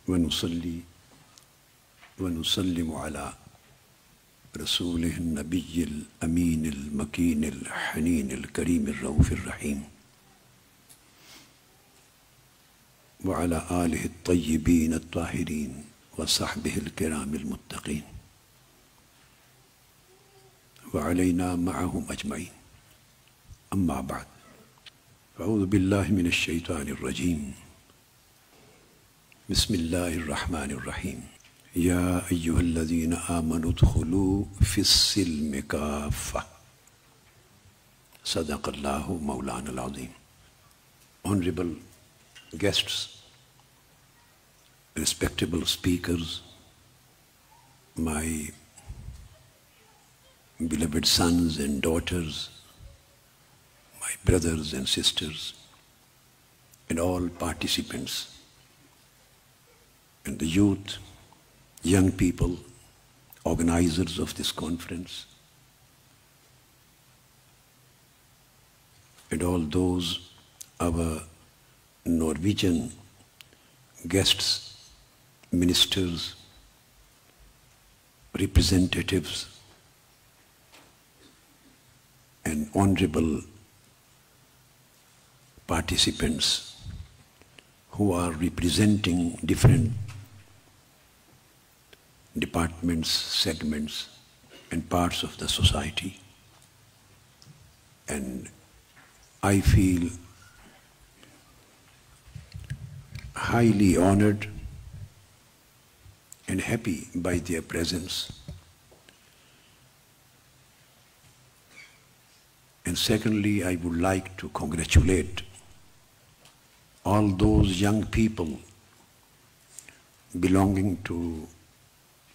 ونصلي ونسلم على رسوله النبي الأمين المكين الحنين الكريم الرؤوف الرحيم وعلى آله الطيبين الطاهرين وصحبه الكرام المتقين وعلينا معهم أجمعين. أما بعد، أعوذ بالله من الشيطان الرجيم. بسم الله الرحمن الرحيم. يا أيها الذين آمنوا ادخلوا في السلم كافة. صدق الله مولانا العظيم. Honorable guests, respectable speakers, my beloved sons and daughters, my brothers and sisters, and all participants, and the youth, young people, organizers of this conference, and all those our Norwegian guests, ministers, representatives, and honorable participants who are representing different departments, segments, and parts of the society. And I feel highly honored and happy by their presence. And secondly, I would like to congratulate all those young people belonging to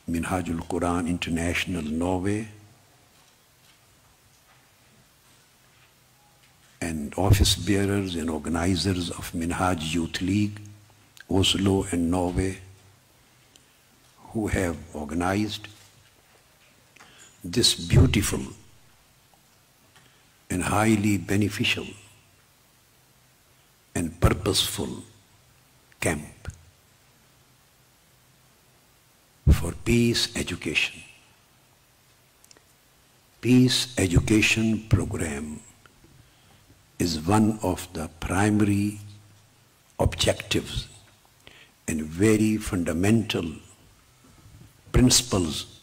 Minhajul Quran International Norway and office bearers and organizers of Minhaj Youth League, Oslo and Norway, who have organized this beautiful and highly beneficial and purposeful camp for peace education. Peace education program is one of the primary objectives and very fundamental principles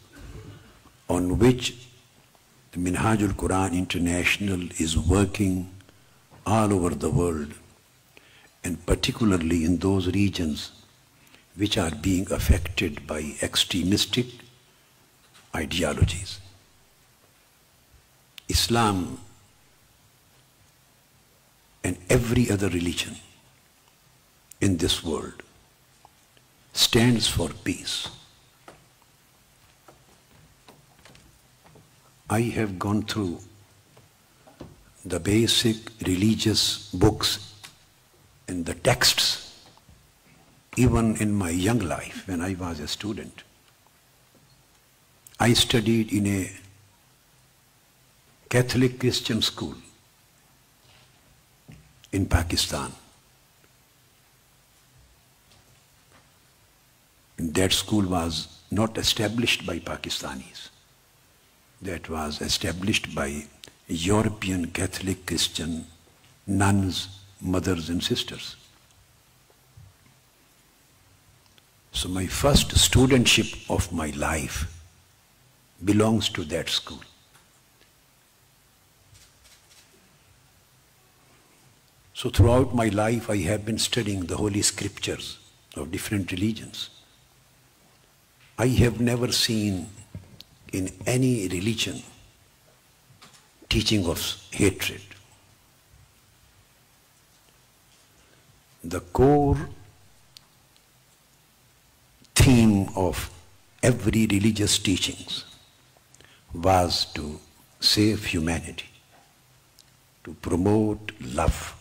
on which the Minhajul Quran International is working all over the world, and particularly in those regions which are being affected by extremistic ideologies. Islam and every other religion in this world stands for peace. I have gone through the basic religious books and the texts even in my young life when I was a student. I studied in a Catholic Christian school in Pakistan. And that school was not established by Pakistanis. That was established by European Catholic Christian nuns, mothers and sisters. So my first studentship of my life belongs to that school. So throughout my life I have been studying the holy scriptures of different religions. I have never seen in any religion teaching of hatred. The core theme of every religious teachings was to save humanity, to promote love,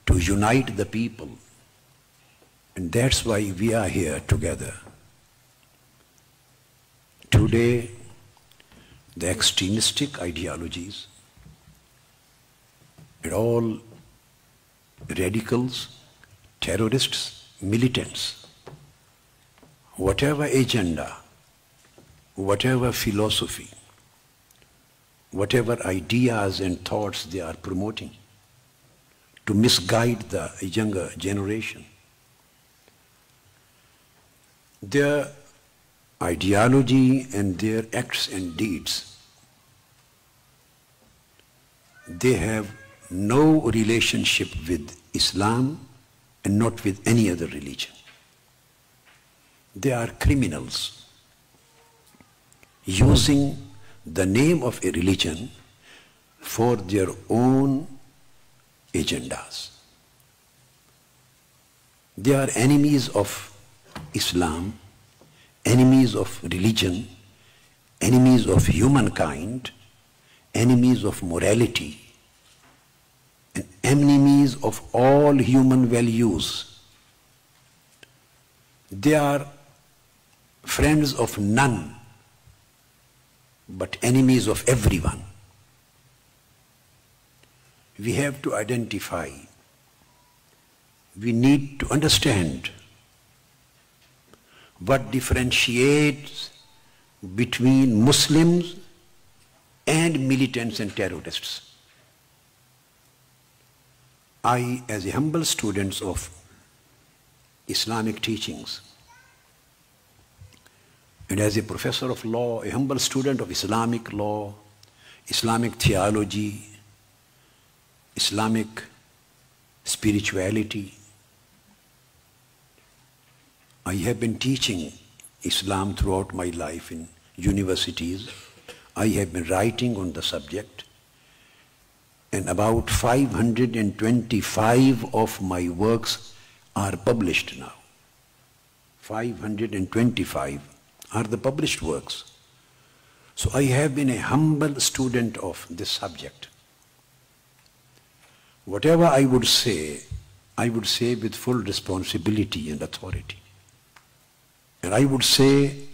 to unite the people. And that's why we are here together. Today, the extremistic ideologies and all radicals, terrorists, militants, whatever agenda, whatever philosophy, whatever ideas and thoughts they are promoting to misguide the younger generation, their ideology and their acts and deeds, they have no relationship with Islam and not with any other religion. They are criminals using the name of a religion for their own agendas. They are enemies of Islam, enemies of religion, enemies of humankind, enemies of morality, and enemies of all human values. They are friends of none, but enemies of everyone. We have to identify, we need to understand what differentiates between Muslims and militants and terrorists. I, as a humble student of Islamic teachings, and as a professor of law, a humble student of Islamic law, Islamic theology, Islamic spirituality, I have been teaching Islam throughout my life in universities. I have been writing on the subject, and about 525 of my works are published now. 525 are the published works. So I have been a humble student of this subject. Whatever I would say with full responsibility and authority. And I would say,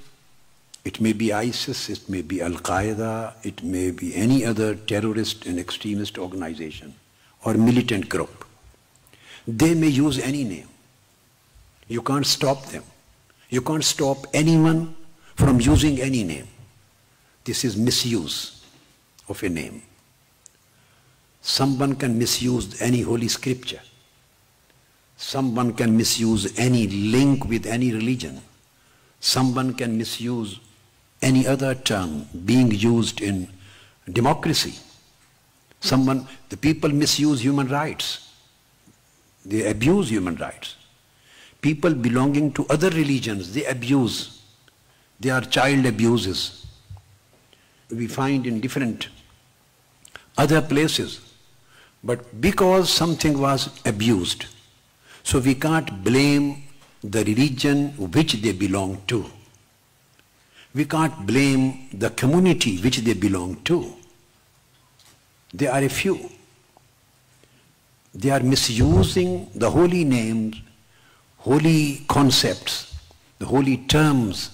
it may be ISIS, it may be Al-Qaeda, it may be any other terrorist and extremist organization or militant group. They may use any name. You can't stop them. You can't stop anyone from using any name. This is misuse of a name. Someone can misuse any holy scripture. Someone can misuse any link with any religion. Someone can misuse any other term being used in democracy. The people misuse human rights. They abuse human rights. People belonging to other religions, they abuse. They are child abuses. We find in different other places. But because something was abused, so we can't blame the religion which they belong to. We can't blame the community which they belong to. There are a few. They are misusing the holy names, holy concepts, the holy terms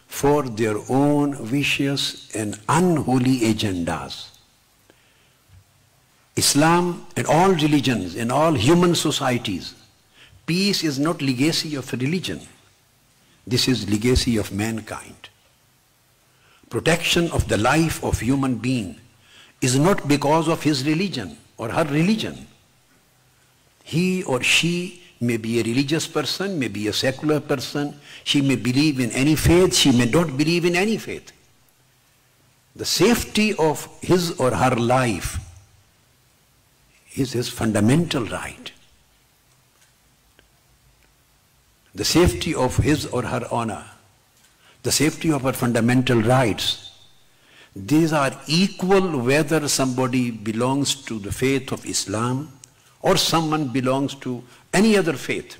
for their own vicious and unholy agendas. Islam and all religions and all human societies, peace is not legacy of religion. This is legacy of mankind. Protection of the life of human being is not because of his religion or her religion. He or she may be a religious person, may be a secular person, she may believe in any faith, she may not believe in any faith. The safety of his or her life is his fundamental right. The safety of his or her honor, the safety of her fundamental rights, these are equal whether somebody belongs to the faith of Islam or someone belongs to any other faith.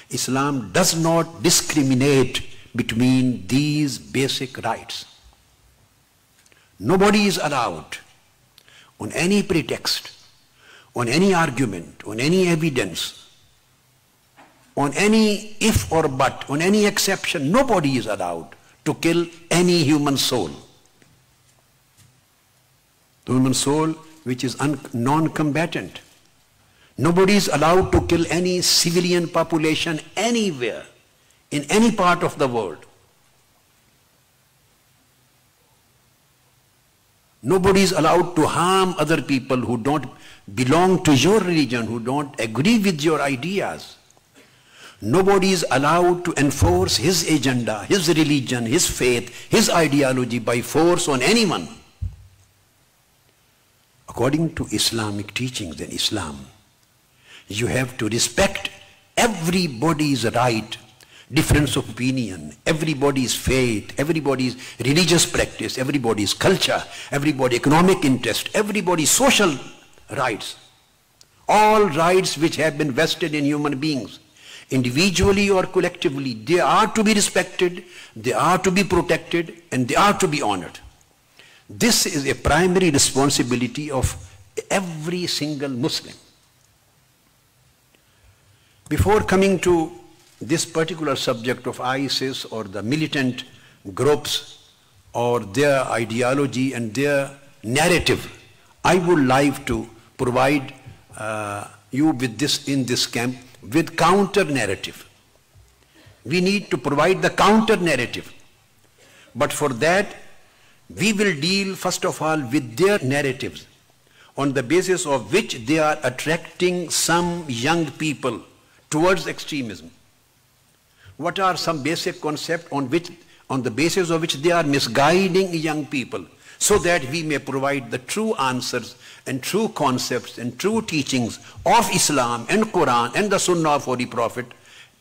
Islam does not discriminate between these basic rights. Nobody is allowed on any pretext, on any argument, on any evidence, on any if or but, on any exception, nobody is allowed to kill any human soul. The human soul which is non-combatant. Nobody is allowed to kill any civilian population anywhere, in any part of the world. Nobody is allowed to harm other people who don't belong to your religion, who don't agree with your ideas. Nobody is allowed to enforce his agenda, his religion, his faith, his ideology by force on anyone. According to Islamic teachings in Islam, you have to respect everybody's right, difference of opinion, everybody's faith, everybody's religious practice, everybody's culture, everybody's economic interest, everybody's social rights. All rights which have been vested in human beings, individually or collectively, they are to be respected, they are to be protected, and they are to be honored. This is a primary responsibility of every single Muslim. Before coming to this particular subject of ISIS or the militant groups or their ideology and their narrative, I would like to provide you with this, in this camp, with counter narrative. We need to provide the counter narrative. But for that, we will deal first of all with their narratives, on the basis of which they are attracting some young people towards extremism. What are some basic concepts on the basis of which they are misguiding young people, so that we may provide the true answers and true concepts and true teachings of Islam and Quran and the Sunnah of Holy Prophet,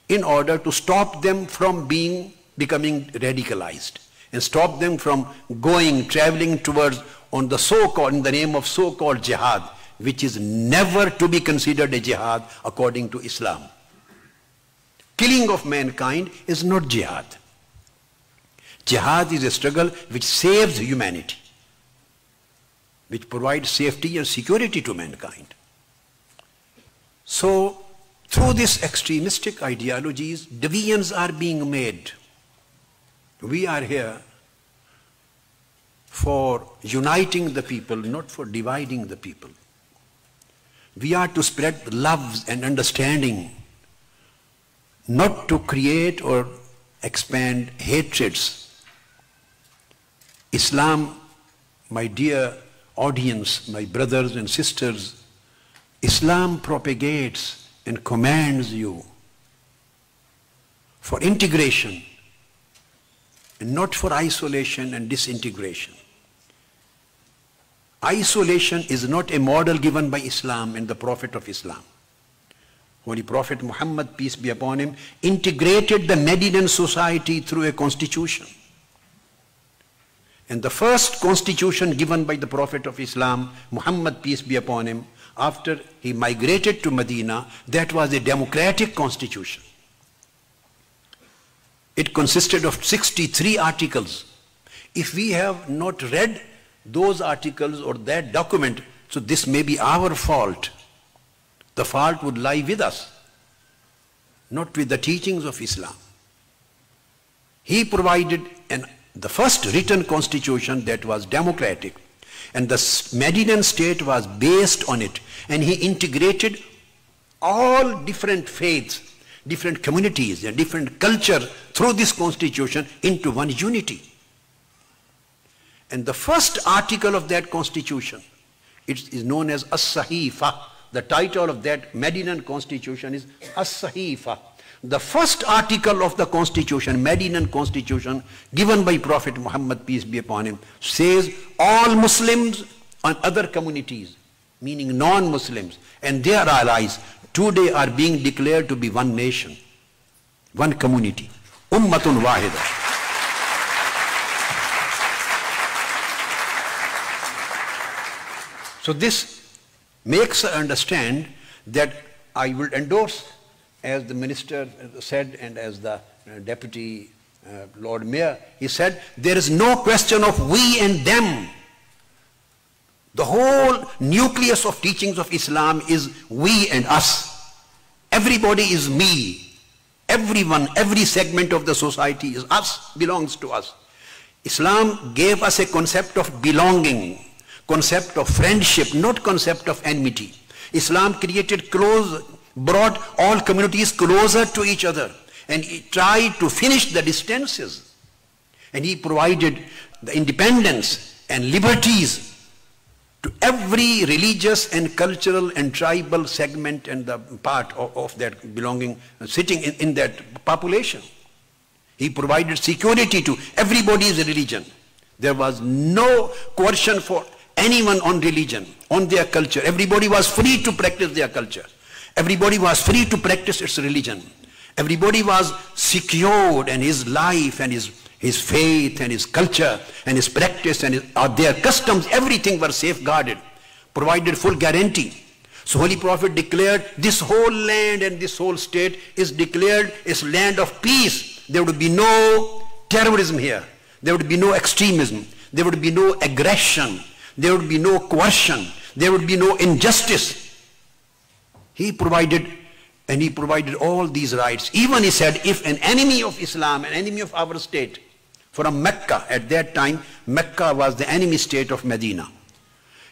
in order to stop them from becoming radicalized and stop them from traveling towards, in the name of so-called jihad, which is never to be considered a jihad according to Islam. Killing of mankind is not jihad. Jihad is a struggle which saves humanity, which provides safety and security to mankind. So, through these extremistic ideologies, divisions are being made. We are here for uniting the people, not for dividing the people. We are to spread love and understanding, not to create or expand hatreds. Islam, my dear audience, my brothers and sisters, Islam propagates and commands you for integration and not for isolation and disintegration. Isolation is not a model given by Islam and the Prophet of Islam. Holy Prophet Muhammad, peace be upon him, integrated the Medinan society through a constitution. And the first constitution given by the Prophet of Islam, Muhammad, peace be upon him, after he migrated to Medina, that was a democratic constitution. It consisted of 63 articles. If we have not read those articles or that document, so this may be our fault. The fault would lie with us, not with the teachings of Islam. He provided the first written constitution that was democratic, and the Medinan state was based on it, and he integrated all different faiths, different communities and different culture through this constitution into one unity. And the first article of that constitution, it is known as As-Sahifa. The title of that Medinan constitution is As-Sahifa. The first article of the constitution, Medinan constitution, given by Prophet Muhammad, peace be upon him, says all Muslims and other communities, meaning non-Muslims and their allies, today are being declared to be one nation, one community, Ummatun Wahida. So this makes us understand that I will endorse, as the minister said and as the deputy Lord Mayor, he said, there is no question of we and them. The whole nucleus of teachings of Islam is we and us. Everybody is me. Everyone, every segment of the society is us, belongs to us. Islam gave us a concept of belonging, concept of friendship, not concept of enmity. Islam brought all communities closer to each other, and he tried to finish the distances. And he provided the independence and liberties to every religious and cultural and tribal segment and the part of that belonging, sitting in that population. He provided security to everybody's religion. There was no coercion for anyone on religion, on their culture. Everybody was free to practice their culture. Everybody was free to practice its religion. Everybody was secured, and his life and his faith and his culture and his practice and their customs, everything were safeguarded, provided full guarantee. So Holy Prophet declared this whole land and this whole state is declared as land of peace. There would be no terrorism here. There would be no extremism. There would be no aggression. There would be no coercion. There would be no injustice. He provided, and he provided all these rights. Even he said, if an enemy of Islam, an enemy of our state, from Mecca, at that time, Mecca was the enemy state of Medina.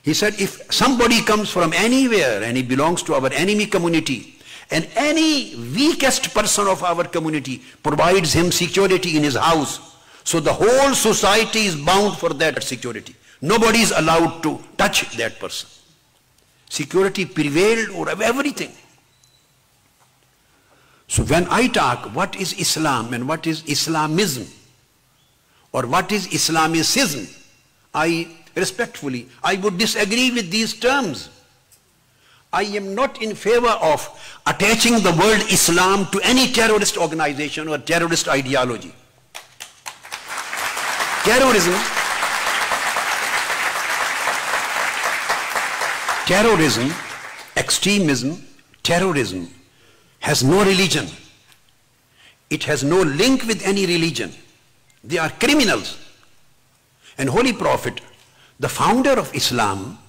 He said, if somebody comes from anywhere and he belongs to our enemy community, and any weakest person of our community provides him security in his house, so the whole society is bound for that security. Nobody is allowed to touch that person. Security prevailed over everything. So when I talk what is Islam and what is Islamism or what is Islamicism, I would disagree with these terms. I am not in favor of attaching the word Islam to any terrorist organization or terrorist ideology. Terrorism, extremism, terrorism has no religion. It has no link with any religion. They are criminals. And Holy Prophet, the founder of Islam,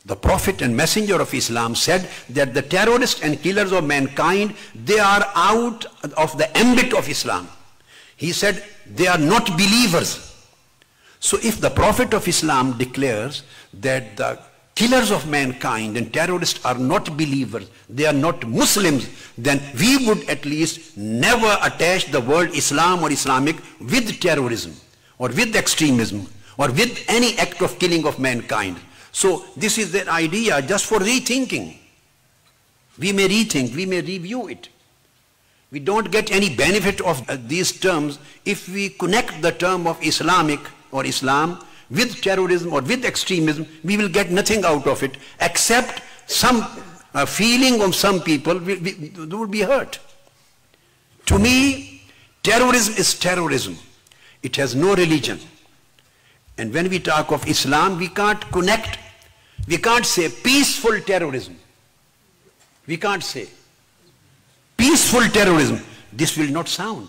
the Prophet and Messenger of Islam, said that the terrorists and killers of mankind, they are out of the ambit of Islam. He said they are not believers. So if the Prophet of Islam declares that the killers of mankind and terrorists are not believers, they are not Muslims, then we would at least never attach the word Islam or Islamic with terrorism or with extremism or with any act of killing of mankind. So this is the idea just for rethinking. We may rethink, we may review it. We don't get any benefit of these terms if we connect the term of Islamic or Islam with terrorism or with extremism. We will get nothing out of it except some feeling of some people would be hurt. To me, terrorism is terrorism. It has no religion. And when we talk of Islam, we can't connect. We can't say peaceful terrorism. We can't say peaceful terrorism. This will not sound.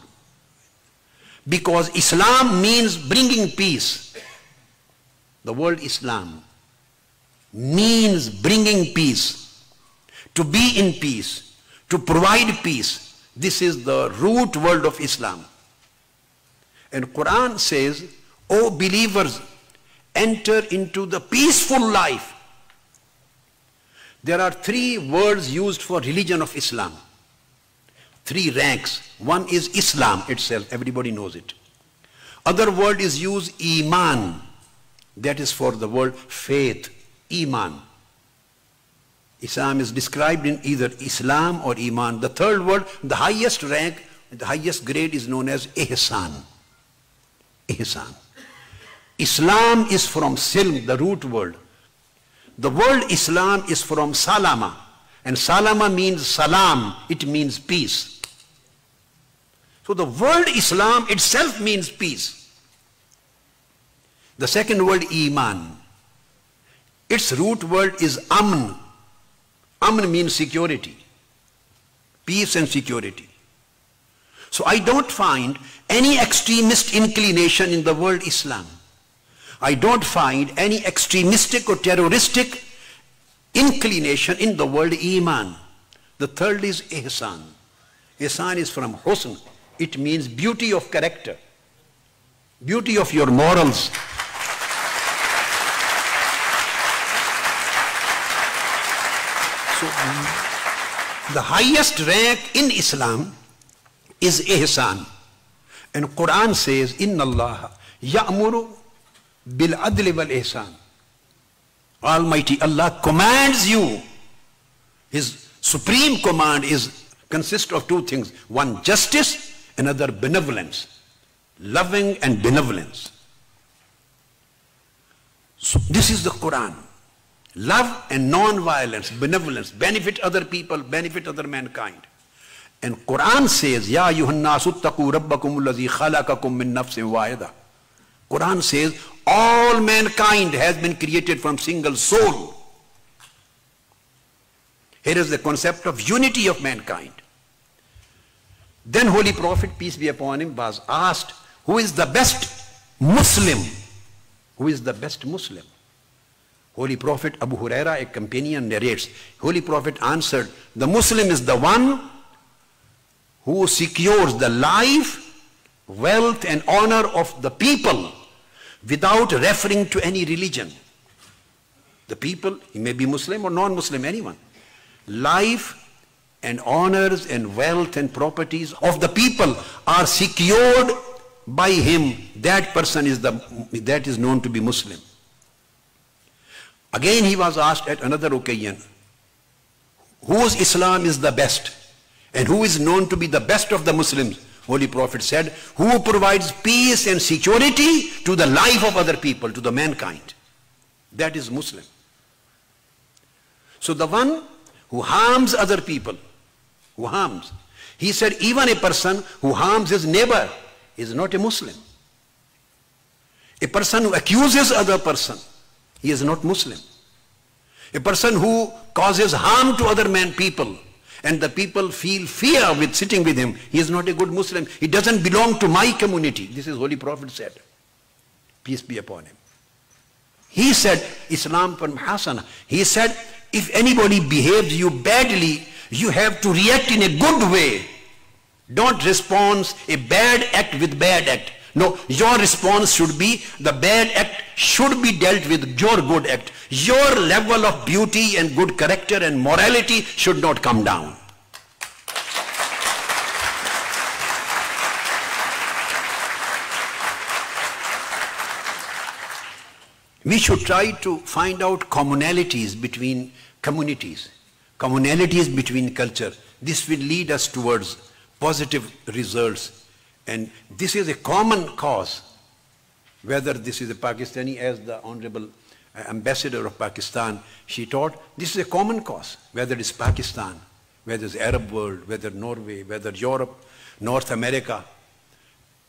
Because Islam means bringing peace. The word Islam means bringing peace, to be in peace, to provide peace. This is the root word of Islam. And Quran says, O believers, enter into the peaceful life. There are 3 words used for religion of Islam. 3 ranks. One is Islam itself, everybody knows it. Other word is used Iman. That is for the word faith, Iman. Islam is described in either Islam or Iman. The third word, the highest rank, the highest grade is known as Ihsan. Ihsan. Islam is from Silm, the root word. The word Islam is from Salama. And Salama means salam. It means peace. So the word Islam itself means peace. The second word, Iman. Its root word is Amn. Amn means security. Peace and security. So I don't find any extremist inclination in the word Islam. I don't find any extremistic or terroristic inclination in the word Iman. The third is Ihsan. Ihsan is from Husn. It means beauty of character, beauty of your morals. So the highest rank in Islam is ihsan. And Quran says, Inna Allah ya'muru bil adli wal ihsan. Almighty Allah commands you. His supreme command consists of two things. One, justice, another, benevolence. Loving and benevolence. So this is the Quran. Love and non-violence, benevolence, benefit other people, benefit other mankind. And Quran says, Ya ayyuhan nasu ttaqu rabbakum allazi khalaqakum min nafsin wahida. Quran says, all mankind has been created from single soul. Here is the concept of unity of mankind. Then Holy Prophet, peace be upon him, was asked, who is the best Muslim? Who is the best Muslim? Holy Prophet Abu Huraira, a companion, narrates, Holy Prophet answered, the Muslim is the one who secures the life, wealth and honor of the people without referring to any religion. The people, he may be Muslim or non-Muslim, anyone. Life and honors and wealth and properties of the people are secured by him. That person that is known to be Muslim. Again he was asked at another occasion, whose Islam is the best and who is known to be the best of the Muslims? Holy Prophet said, who provides peace and security to the life of other people, to the mankind. That is Muslim. So the one who harms other people, who harms, he said even a person who harms his neighbor is not a Muslim. A person who accuses other person, he is not Muslim. A person who causes harm to other people and the people feel fear with sitting with him, he is not a good Muslim. He doesn't belong to my community. This is Holy Prophet said. Peace be upon him. He said, Islam from Hasana. He said, if anybody behaves you badly, you have to react in a good way. Don't respond a bad act with bad act. No, your response should be, the bad act should be dealt with your good act. Your level of beauty and good character and morality should not come down. We should try to find out commonalities between communities, commonalities between culture. This will lead us towards positive results. And this is a common cause, whether this is a Pakistani, as the Honorable Ambassador of Pakistan, she taught, this is a common cause, whether it's Pakistan, whether it's Arab world, whether Norway, whether Europe, North America,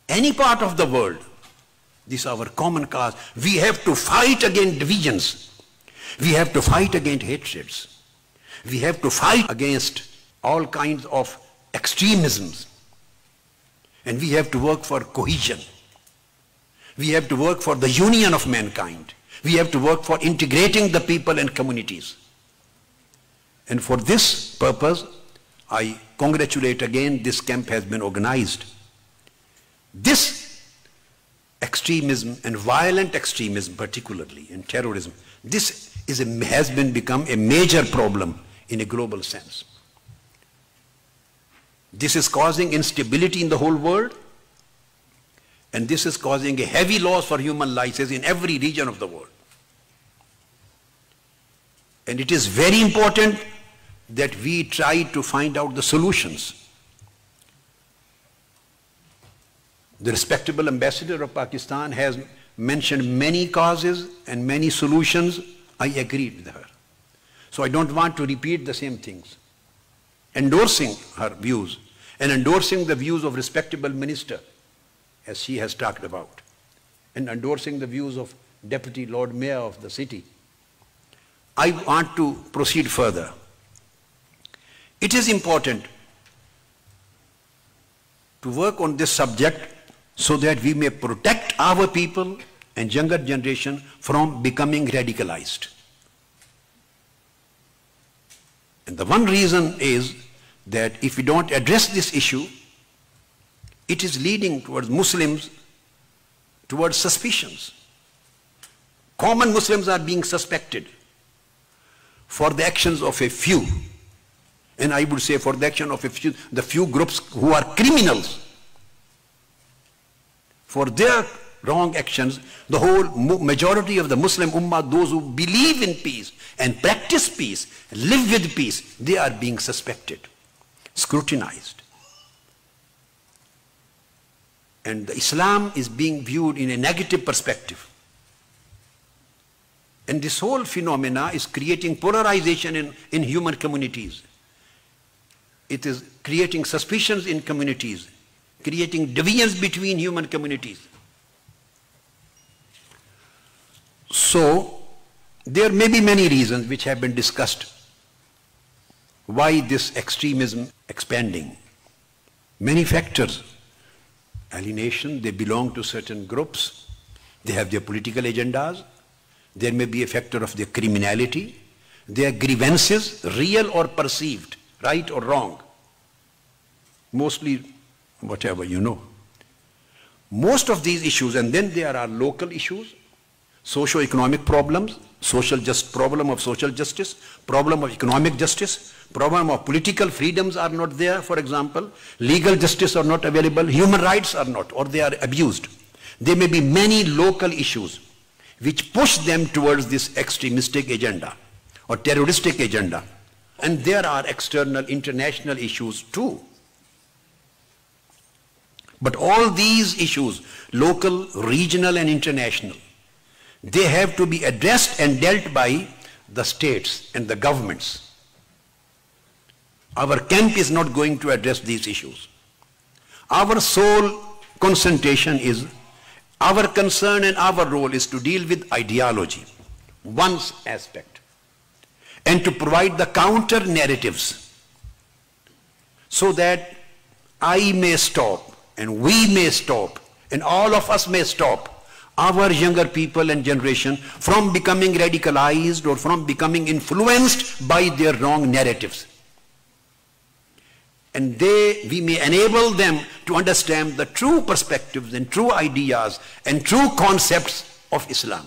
any part of the world, this is our common cause. We have to fight against divisions. We have to fight against hatreds. We have to fight against all kinds of extremisms. And we have to work for cohesion. We have to work for the union of mankind. We have to work for integrating the people and communities. And for this purpose, I congratulate again, this camp has been organized. This extremism and violent extremism particularly, and terrorism, this has become a major problem in a global sense. This is causing instability in the whole world, and this is causing a heavy loss for human lives in every region of the world. And it is very important that we try to find out the solutions. The respectable ambassador of Pakistan has mentioned many causes and many solutions. I agreed with her. So I don't want to repeat the same things. Endorsing her views and endorsing the views of respectable minister, as she has talked about, and endorsing the views of Deputy Lord Mayor of the city, I want to proceed further. It is important to work on this subject so that we may protect our people and younger generation from becoming radicalized. And the one reason is that if we don't address this issue, it is leading towards Muslims, towards suspicions. Common Muslims are being suspected. for the actions of a few, and I would say for the action of the few groups who are criminals, for their wrong actions, the whole majority of the Muslim Ummah, those who believe in peace and practice peace, live with peace, they are being suspected, scrutinized. And the Islam is being viewed in a negative perspective. And this whole phenomena is creating polarization in human communities. It is creating suspicions in communities, creating divisions between human communities. So, there may be many reasons which have been discussed why this extremism expanding. Many factors. Alienation, they belong to certain groups, they have their political agendas, there may be a factor of their criminality, their grievances, real or perceived, right or wrong. Mostly, whatever you know. Most of these issues, and then there are local issues, socio-economic problems, problem of social justice, problem of economic justice, problem of political freedoms are not there, for example, legal justice are not available, human rights are not, or they are abused. There may be many local issues which push them towards this extremistic agenda or terroristic agenda. And there are external, international issues too. But all these issues, local, regional and international, they have to be addressed and dealt by the states and the governments. Our camp is not going to address these issues. Our sole concentration is, our concern and our role is to deal with ideology, one aspect, and to provide the counter narratives so that I may stop and we may stop and all of us may stop our younger people and generation from becoming radicalized or from becoming influenced by their wrong narratives. And we may enable them to understand the true perspectives and true ideas and true concepts of Islam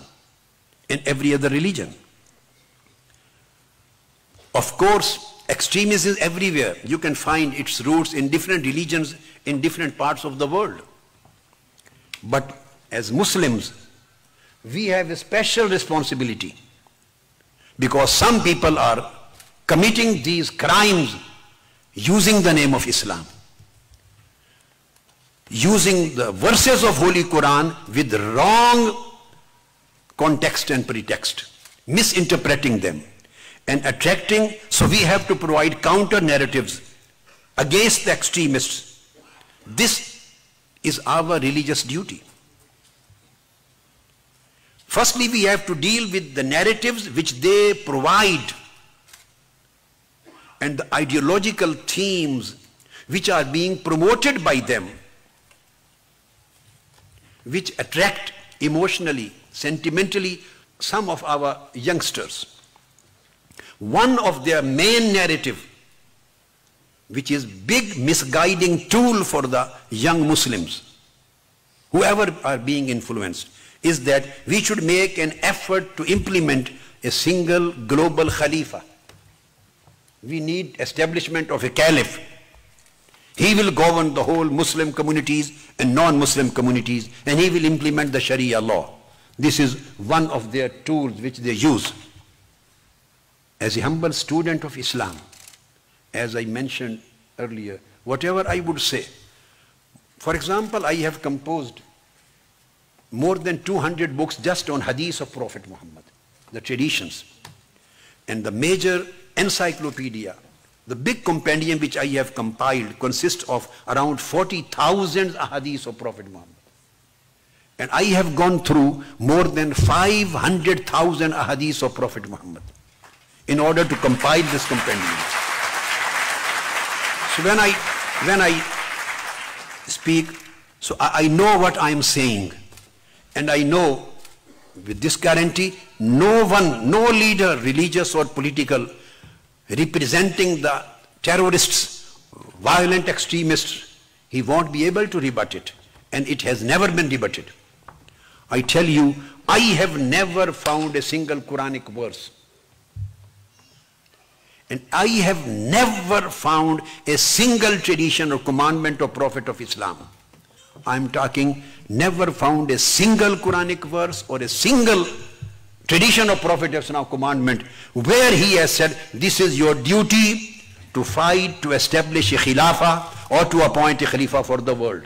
and every other religion. Of course, extremism is everywhere. You can find its roots in different religions in different parts of the world. But as Muslims, we have a special responsibility because some people are committing these crimes using the name of Islam, using the verses of Holy Quran with wrong context and pretext, misinterpreting them and attracting. So we have to provide counter narratives against the extremists. This is our religious duty. Firstly, we have to deal with the narratives which they provide and the ideological themes which are being promoted by them, which attract emotionally, sentimentally some of our youngsters. One of their main narrative, which is big misguiding tool for the young Muslims, whoever are being influenced, is that we should make an effort to implement a single global Khalifa. We need establishment of a caliph. He will govern the whole Muslim communities and non-Muslim communities, and he will implement the Sharia law. This is one of their tools which they use. As a humble student of Islam, as I mentioned earlier, whatever I would say, for example, I have composed more than 200 books just on hadith of Prophet Muhammad, the traditions, and the major encyclopedia, the big compendium which I have compiled consists of around 40,000 hadiths of Prophet Muhammad. And I have gone through more than 500,000 hadiths of Prophet Muhammad in order to compile this compendium. So when I speak, so I know what I am saying. And I know with this guarantee, no one, no leader, religious or political, representing the terrorists, violent extremists, he won't be able to rebut it. And it has never been rebutted. I tell you, I have never found a single Quranic verse And I have never found a single tradition or commandment of Prophet of Islam. I'm talking never found a single Quranic verse or a single tradition of Prophet of Islam commandment where he has said, this is your duty to fight, to establish a khilafah or to appoint a khalifa for the world.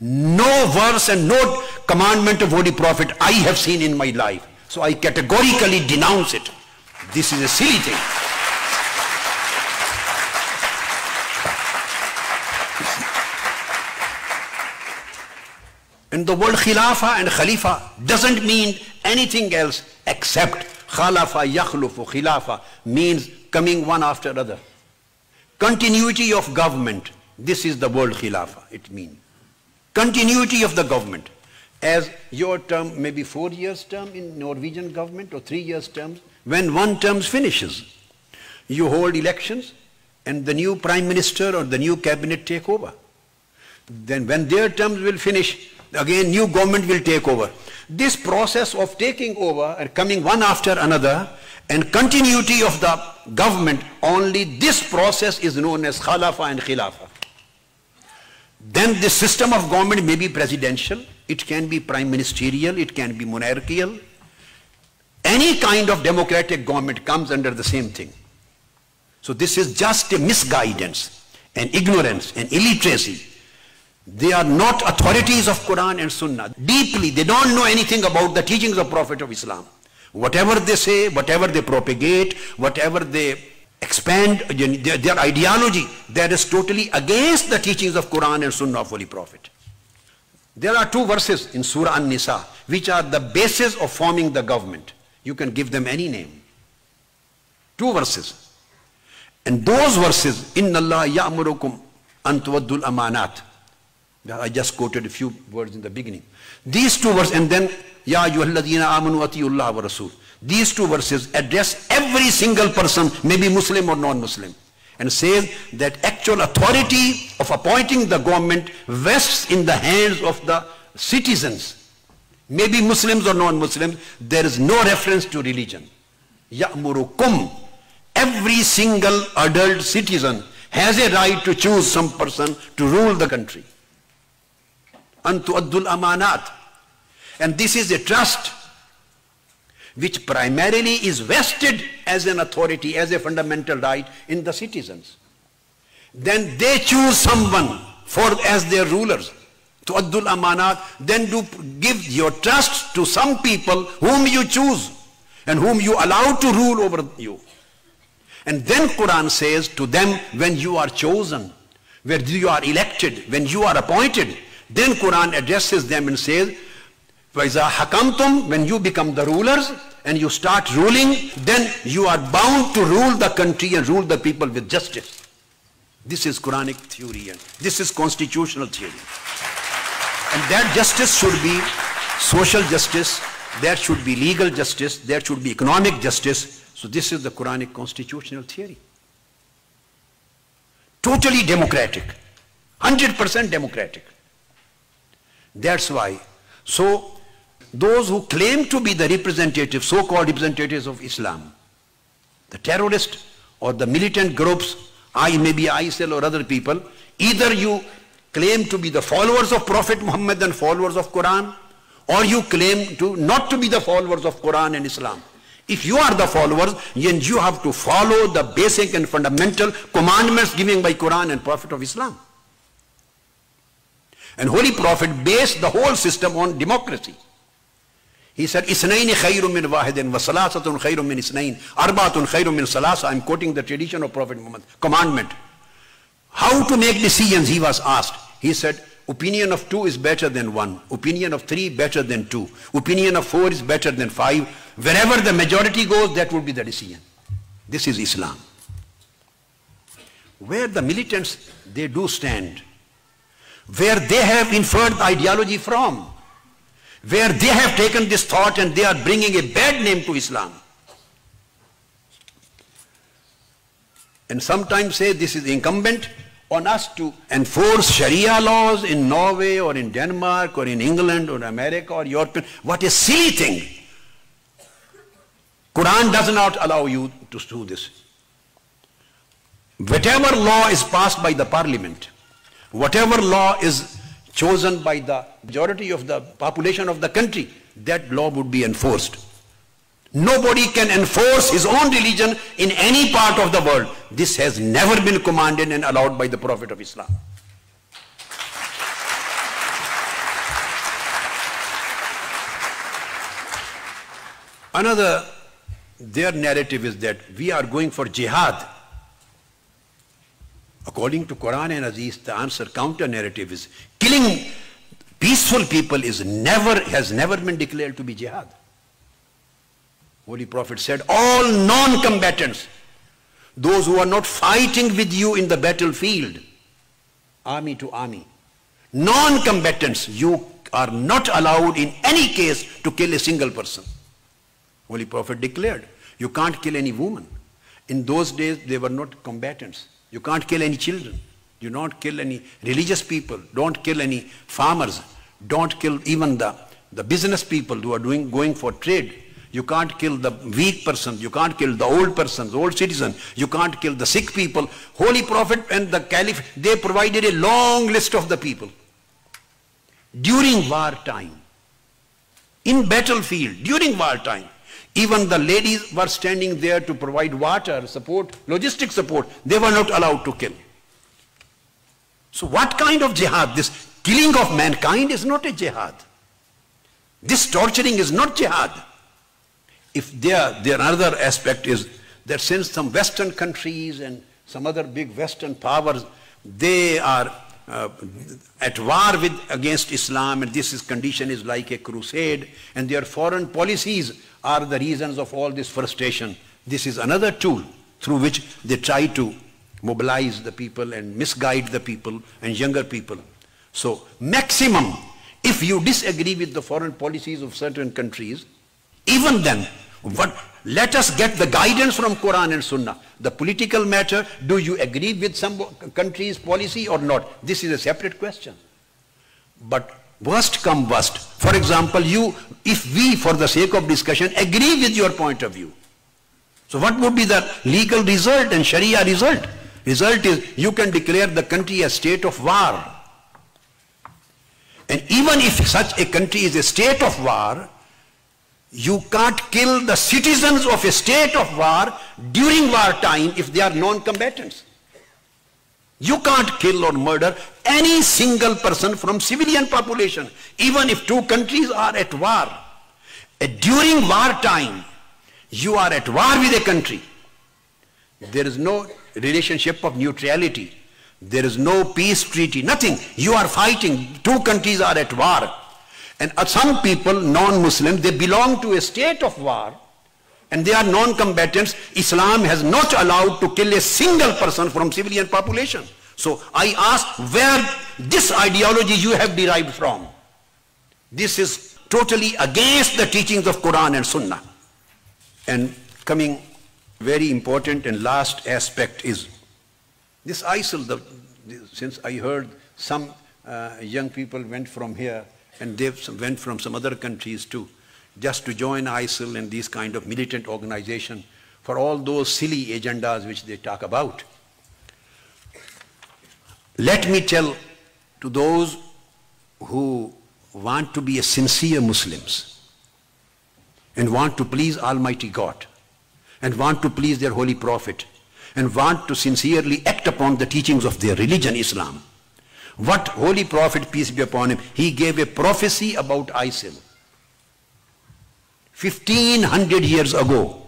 No verse and no commandment of Holy Prophet I have seen in my life. So I categorically denounce it. This is a silly thing. And the word khilafa and khalifa doesn't mean anything else except khalafa, yakhlufu, khilafa means coming one after another. Continuity of government. This is the word khilafa. It means continuity of the government. As your term, maybe 4 years term in Norwegian government or 3 years terms, when one term finishes, you hold elections and the new prime minister or the new cabinet take over. Then when their terms will finish, again new government will take over. This process of taking over and coming one after another and continuity of the government, only this process is known as khalafa and khilafa. Then the system of government may be presidential, it can be prime ministerial, it can be monarchical. Any kind of democratic government comes under the same thing. So this is just a misguidance and ignorance and illiteracy. They are not authorities of Quran and Sunnah. Deeply, they don't know anything about the teachings of Prophet of Islam. Whatever they say, whatever they propagate, whatever they expand, their ideology, that is totally against the teachings of Quran and Sunnah of Holy Prophet. There are 2 verses in Surah An-Nisa which are the basis of forming the government. You can give them any name. 2 verses. And those verses, Inna Allah ya'murukum an tuwaddul amanat. I just quoted a few words in the beginning. These 2 verses, and then Ya ayyuhalladhina amanu atiyullah wa rasul. These 2 verses address every single person, maybe Muslim or non-Muslim, and says that actual authority of appointing the government rests in the hands of the citizens, maybe Muslims or non-Muslims. There is no reference to religion. Ya'murukum. Every single adult citizen has a right to choose some person to rule the country. An tu'addul amanat. And this is a trust which primarily is vested as an authority, as a fundamental right in the citizens. Then they choose someone as their rulers. Tu'addul amanat. Then do give your trust to some people whom you choose and whom you allow to rule over you. And then Quran says to them, when you are chosen, when you are elected, when you are appointed, then Quran addresses them and says, وَإِذَا حَكَمْتُمْ, when you become the rulers and you start ruling, then you are bound to rule the country and rule the people with justice. This is Quranic theory and this is constitutional theory. And that justice should be social justice, there should be legal justice, there should be economic justice. So this is the Quranic constitutional theory. Totally democratic, 100% democratic. That's why. So those who claim to be the representatives, so-called representatives of Islam, the terrorists or the militant groups, maybe ISIL or other people, either you claim to be the followers of Prophet Muhammad and followers of Quran, or you claim to not to be the followers of Quran and Islam. If you are the followers, then you have to follow the basic and fundamental commandments given by Quran and Prophet of Islam. And Holy Prophet based the whole system on democracy. He said, Isnaini khayrum min wahidin, wa salasatun khayrum min isnain, arbaatun khayrum min salasa. I'm quoting the tradition of Prophet Muhammad, commandment. How to make decisions, he was asked. He said, opinion of 2 is better than 1. Opinion of 3 better than 2. Opinion of 4 is better than 5. Wherever the majority goes, that will be the decision. This is Islam. Where the militants, they do stand, where they have inferred the ideology from, where they have taken this thought and they are bringing a bad name to Islam. And sometimes say this is incumbent on us to enforce Sharia laws in Norway or in Denmark or in England or America or Europe. What a silly thing. Quran does not allow you to do this. whatever law is passed by the parliament, whatever law is chosen by the majority of the population of the country, that law would be enforced. Nobody can enforce his own religion in any part of the world. This has never been commanded and allowed by the Prophet of Islam. Another, their narrative is that we are going for jihad. According to Quran and Hadith, the answer, counter narrative is killing peaceful people has never been declared to be jihad. Holy Prophet said, all non-combatants, those who are not fighting with you in the battlefield, army to army, non-combatants, you are not allowed in any case to kill a single person. Holy Prophet declared, you can't kill any woman. In those days, they were not combatants. You can't kill any children. You don't kill any religious people. Don't kill any farmers. Don't kill even the business people who are going for trade. You can't kill the weak person. You can't kill the old person, the old citizen. You can't kill the sick people. Holy Prophet and the Caliph, they provided a long list of the people. During wartime, in battlefield, during wartime, even the ladies were standing there to provide water, support, logistic support. They were not allowed to kill. So what kind of jihad? This killing of mankind is not a jihad. This torturing is not jihad. If their another aspect is that since some Western countries and some other big Western powers, they are at war against Islam, and this condition is like a crusade, and their foreign policies are the reasons of all this frustration. This is another tool through which they try to mobilize the people and misguide the people and younger people. So maximum, if you disagree with the foreign policies of certain countries, even then, let us get the guidance from Quran and Sunnah. The political matter, do you agree with some country's policy or not? This is a separate question. But worst come worst. For example, if we, for the sake of discussion, agree with your point of view, so what would be the legal result and Sharia result? Result is you can declare the country a state of war. And even if such a country is a state of war, you can't kill the citizens of a state of war during wartime if they are non-combatants. You can't kill or murder any single person from civilian population, even if two countries are at war. During wartime, you are at war with a country. There is no relationship of neutrality. There is no peace treaty, nothing. You are fighting. Two countries are at war. And some people, non-Muslim, they belong to a state of war and they are non-combatants. Islam has not allowed to kill a single person from civilian population. So I ask where this ideology you have derived from. This is totally against the teachings of Quran and Sunnah. And coming very important and last aspect is this ISIL. Since I heard some young people went from here, and they went from some other countries too, just to join ISIL and these kind of militant organization for all those silly agendas which they talk about. Let me tell to those who want to be a sincere Muslims and want to please Almighty God and want to please their Holy Prophet and want to sincerely act upon the teachings of their religion, Islam. What Holy Prophet, peace be upon him, he gave a prophecy about ISIL. 1500 years ago,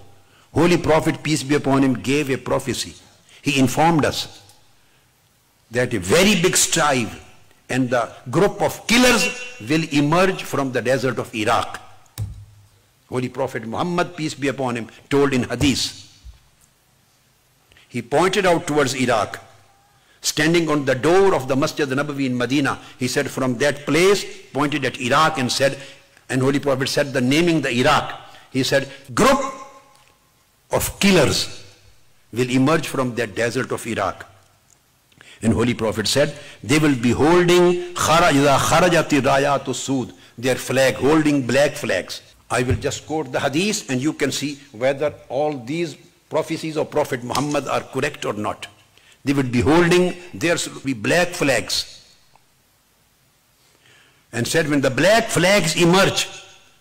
Holy Prophet, peace be upon him, gave a prophecy. He informed us that a very big strife and the group of killers will emerge from the desert of Iraq. Holy Prophet Muhammad, peace be upon him, told in Hadith. He pointed out towards Iraq. Standing on the door of the Masjid Nabawi in Medina, he said from that place, pointed at Iraq and said, and Holy Prophet said, the naming the Iraq, he said, group of killers will emerge from that desert of Iraq. And Holy Prophet said, they will be holding kharajati rayatu sud, their flag, holding black flags. I will just quote the hadith and you can see whether all these prophecies of Prophet Muhammad are correct or not. They would be holding, there should be black flags. And said when the black flags emerge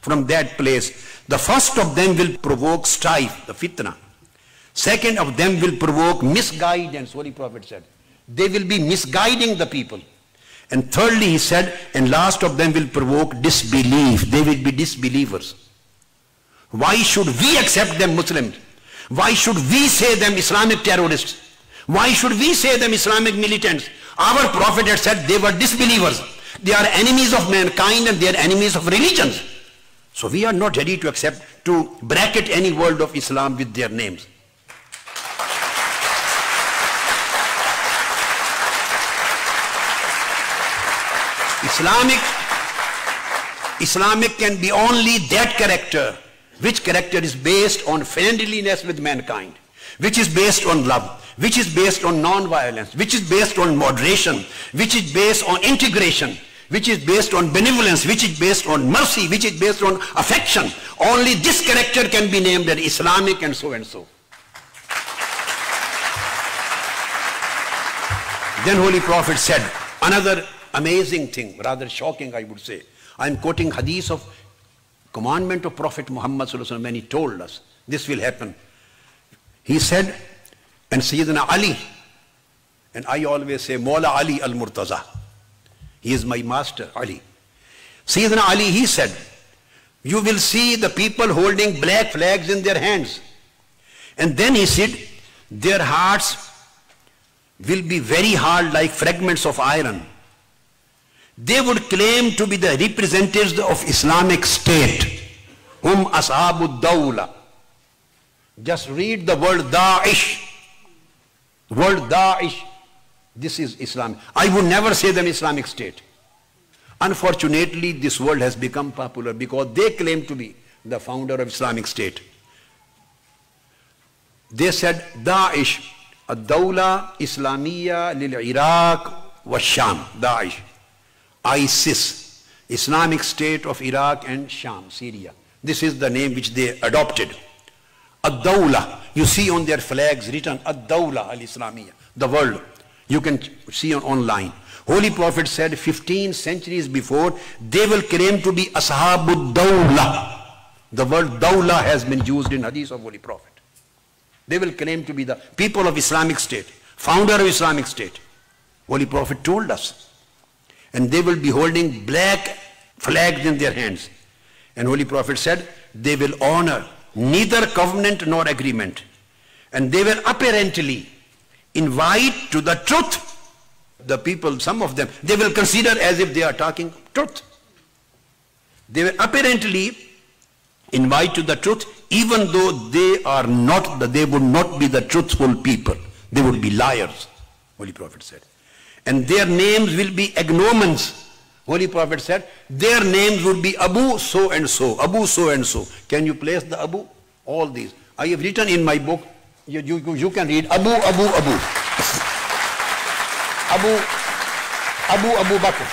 from that place, the first of them will provoke strife, the fitna. Second of them will provoke misguidance, Holy Prophet said. They will be misguiding the people. And thirdly, he said, and last of them will provoke disbelief. They will be disbelievers. Why should we accept them Muslims? Why should we say them Islamic terrorists? Why should we say them Islamic militants? Our Prophet had said they were disbelievers. They are enemies of mankind and they are enemies of religions. So we are not ready to accept, to bracket any world of Islam with their names. Islamic can be only that character, which character is based on friendliness with mankind, which is based on love, which is based on non-violence, which is based on moderation, which is based on integration, which is based on benevolence, which is based on mercy, which is based on affection. Only this character can be named as Islamic and so and so. Then Holy Prophet said another amazing thing, rather shocking I would say. I am quoting hadith of commandment of Prophet Muhammad sallallahu alaihi wasallam when he told us this will happen. He said, and Sayyidina Ali, and I always say Mawla Ali al-Murtaza, he is my master, Ali. Sayyidina Ali, he said, you will see the people holding black flags in their hands. And then he said, their hearts will be very hard like fragments of iron. They would claim to be the representatives of Islamic State. Hum ashabud dawla. Just read the word Daesh. The word Daesh. This is Islam. I would never say them Islamic State. Unfortunately, this word has become popular because they claim to be the founder of Islamic State. They said Daesh, ad-dawla Islamiyya lil-Iraq wa Sham. Daesh. ISIS, Islamic State of Iraq and Sham, Syria. This is the name which they adopted. Ad-Dawla, you see on their flags written Ad-Dawla al-Islamiyya, the world. You can see online. Holy Prophet said 15 centuries before, they will claim to be Ashabud Dawla. The word Dawla has been used in hadith of Holy Prophet. They will claim to be the people of Islamic State, founder of Islamic State. Holy Prophet told us. And they will be holding black flags in their hands. And Holy Prophet said, they will honor neither covenant nor agreement. And they will apparently invite to the truth the people, some of them, they will consider as if they are talking truth. They will apparently invite to the truth, even though they are not, they would not be the truthful people. They would be liars, Holy Prophet said. And their names will be agnomens. Holy Prophet said, their names would be Abu so and so, Abu so and so. Can you place the Abu? All these. I have written in my book, you can read Abu Bakr,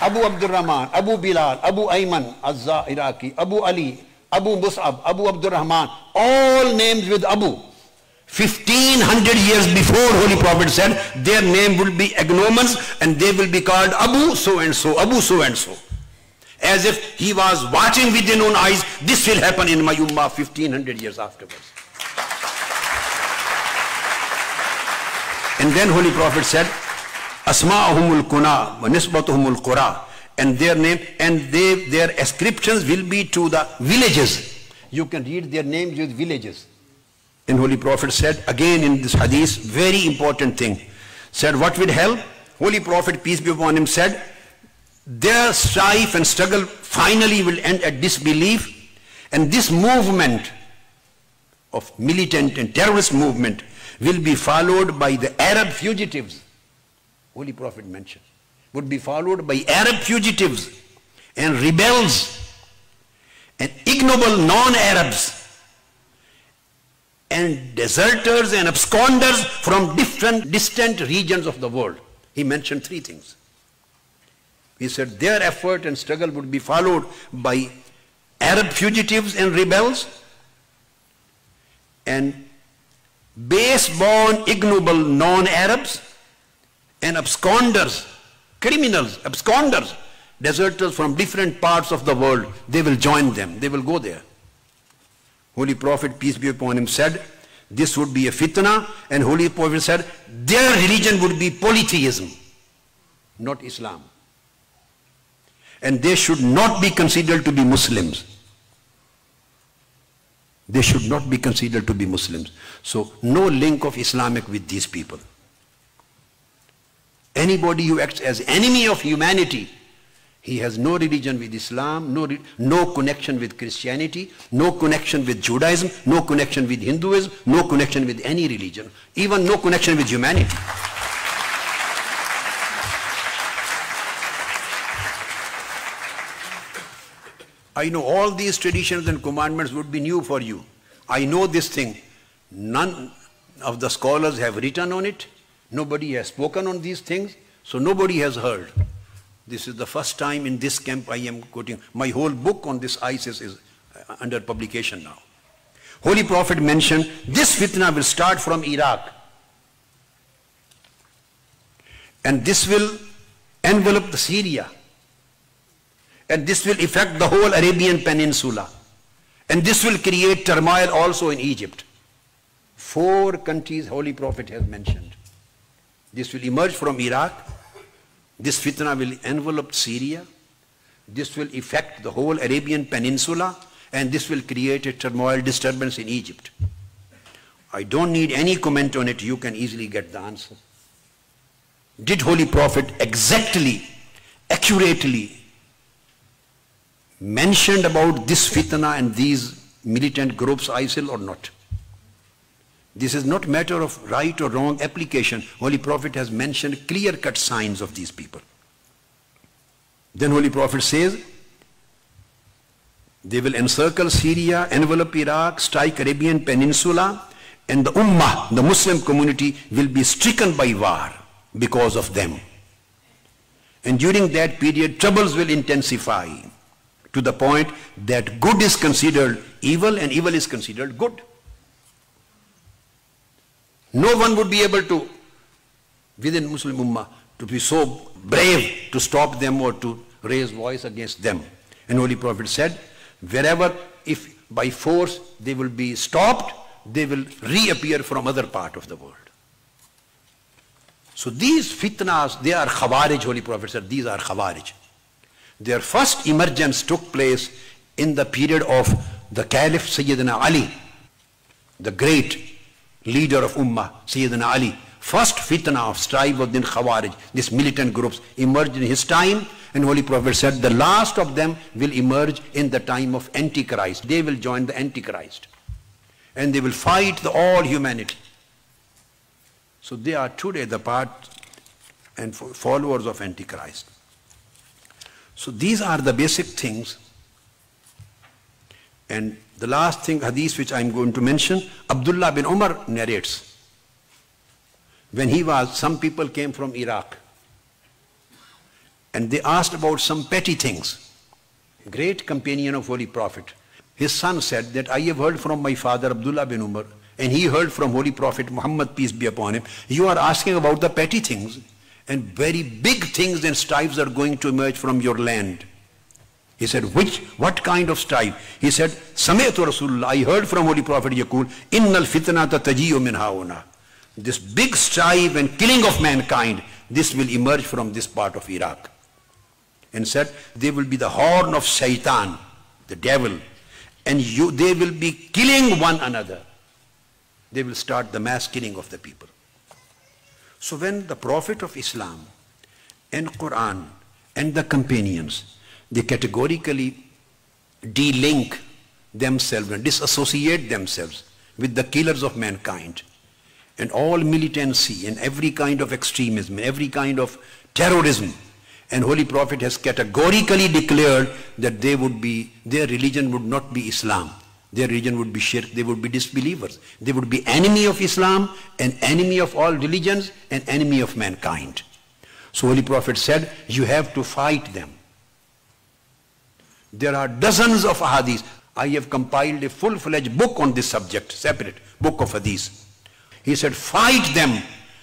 Abu Abdul Rahman, Abu Bilal, Abu Ayman, Azza Iraqi, Abu Ali, Abu Mus'ab, Abu Abdul Rahman, all names with Abu. 1500 years before, Holy Prophet said, their name will be agnomens and they will be called Abu so and so, Abu so and so. As if he was watching with his own eyes, this will happen in my ummah 1500 years afterwards. And then Holy Prophet said, Asma'uhumul kuna wa nisbatuhumul qura. And their name, and their ascriptions will be to the villages. You can read their names with villages. And Holy Prophet said, again in this hadith, very important thing. Said, what will help? Holy Prophet, peace be upon him, said, their strife and struggle finally will end at disbelief. And this movement of militant and terrorist movement will be followed by the Arab fugitives. Holy Prophet mentioned. Would be followed by Arab fugitives and rebels and ignoble non-Arabs and deserters and absconders from different distant regions of the world. He mentioned three things. He said their effort and struggle would be followed by Arab fugitives and rebels and base-born, ignoble non-Arabs and absconders, criminals, absconders, deserters from different parts of the world, they will join them, they will go there. Holy Prophet, peace be upon him, said this would be a fitna, and Holy Prophet said their religion would be polytheism, not Islam. And they should not be considered to be Muslims. They should not be considered to be Muslims. So no link of Islamic with these people. Anybody who acts as enemy of humanity, he has no religion with Islam, no connection with Christianity, no connection with Judaism, no connection with Hinduism, no connection with any religion, even no connection with humanity. I know all these traditions and commandments would be new for you. I know this thing. None of the scholars have written on it. Nobody has spoken on these things. So nobody has heard. This is the first time in this camp I am quoting. My whole book on this ISIS is under publication now. Holy Prophet mentioned this fitna will start from Iraq. And this will envelop the Syria. And this will affect the whole Arabian Peninsula. And this will create turmoil also in Egypt. 4 countries Holy Prophet has mentioned. This will emerge from Iraq. This fitna will envelop Syria. This will affect the whole Arabian Peninsula. And this will create a turmoil disturbance in Egypt. I don't need any comment on it. You can easily get the answer. Did Holy Prophet exactly, accurately mentioned about this fitna and these militant groups ISIL or not? This is not matter of right or wrong application. Holy Prophet has mentioned clear-cut signs of these people. Then Holy Prophet says, they will encircle Syria, envelop Iraq, strike Arabian Peninsula, and the Ummah, the Muslim community, will be stricken by war because of them. And during that period, troubles will intensify to the point that good is considered evil and evil is considered good. No one would be able to, within Muslim Ummah, to be so brave to stop them or to raise voice against them. And Holy Prophet said, wherever, if by force they will be stopped, they will reappear from other part of the world. So these fitnas, they are Khawarij, Holy Prophet said, these are Khawarij. Their first emergence took place in the period of the Caliph Sayyidina Ali, the great leader of Ummah, Sayyidina Ali. First fitna of strife within Khawarij, these militant groups, emerged in his time, and Holy Prophet said the last of them will emerge in the time of Antichrist. They will join the Antichrist. And they will fight all humanity. So they are today the part and followers of Antichrist. So these are the basic things. And the last thing, hadith which I am going to mention, Abdullah bin Umar narrates. When he was, some people came from Iraq. And they asked about some petty things. Great companion of Holy Prophet. His son said that I have heard from my father Abdullah bin Umar, and he heard from Holy Prophet Muhammad, peace be upon him, you are asking about the petty things, and very big things and strifes are going to emerge from your land. He said, what kind of strife? He said, Sami'tu Rasulullah, I heard from Holy Prophet Yaqul, Innal fitnata taji'u min hauna. This big strife and killing of mankind, this will emerge from this part of Iraq. And said, they will be the horn of Shaitan, the devil, and they will be killing one another. They will start the mass killing of the people. So when the Prophet of Islam and Quran and the companions, they categorically de-link themselves and disassociate themselves with the killers of mankind, and all militancy and every kind of extremism, every kind of terrorism, and Holy Prophet has categorically declared that their religion would not be Islam. Their religion would be shirk, they would be disbelievers. They would be enemy of Islam and enemy of all religions and enemy of mankind. So Holy Prophet said, you have to fight them. There are dozens of hadiths. I have compiled a full-fledged book on this subject, separate book of hadiths. He said, fight them.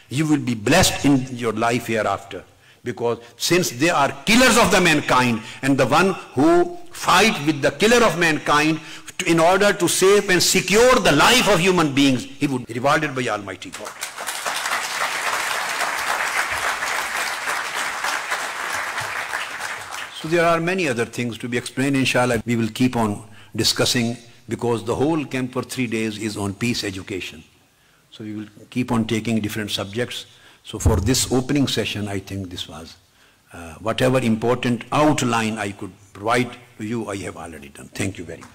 You will be blessed in your life hereafter. Because since they are killers of the mankind, and the one who fight with the killer of mankind in order to save and secure the life of human beings, he would be rewarded by Almighty God. So there are many other things to be explained. Inshallah, we will keep on discussing, because the whole camp for 3 days is on peace education. So we will keep on taking different subjects. So for this opening session, I think this was whatever important outline I could provide to you, I have already done. Thank you very much.